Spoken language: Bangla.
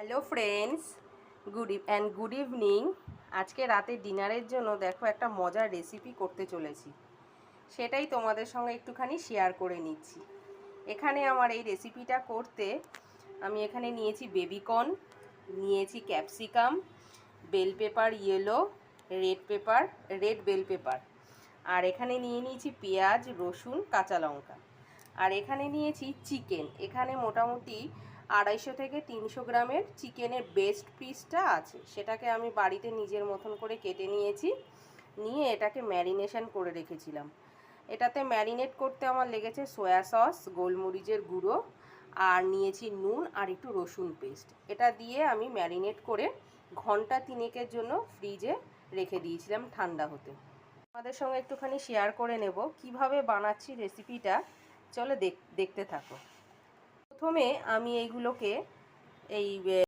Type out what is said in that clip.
Hello friends, good evening. আজকে রাতে ডিনারের জন্য দেখো একটা মজার রেসিপি করতে চলেছি, সেটাই তোমাদের সঙ্গে একটুখানি শেয়ার করে নিচ্ছি। এখানে আমার এই রেসিপিটা করতে আমি এখানে নিয়েছি বেবিকর্ন, নিয়েছি capsicum, bell pepper yellow, red bell pepper, আর এখানে নিয়ে নিয়েছি পেঁয়াজ, রসুন, কাঁচা লঙ্কা, আর এখানে নিয়েছি চিকেন। এখানে মোটামুটি 250 থেকে 300 গ্রামের চিকেনের বেস্ট পিসটা আছে, সেটাকে আমি বাড়িতে নিজের মতন করে কেটে নিয়েছি, নিয়ে এটাকে ম্যারিনেশন করে রেখেছিলাম। এটাতে ম্যারিনেট করতে আমার লেগেছে সয়া সস, গোলমরিচের গুঁড়ো, আর নিয়েছি নুন আর একটু রসুন পেস্ট। এটা দিয়ে আমি ম্যারিনেট করে ঘন্টা 3-এর জন্য ফ্রিজে রেখে দিয়েছিলাম ঠান্ডা হতে। আমাদের সঙ্গে একটুখানি শেয়ার করে নেব কিভাবে বানাচ্ছি রেসিপিটা। চলো দেখতে থাকো। প্রথমে আমি এইগুলোকে এই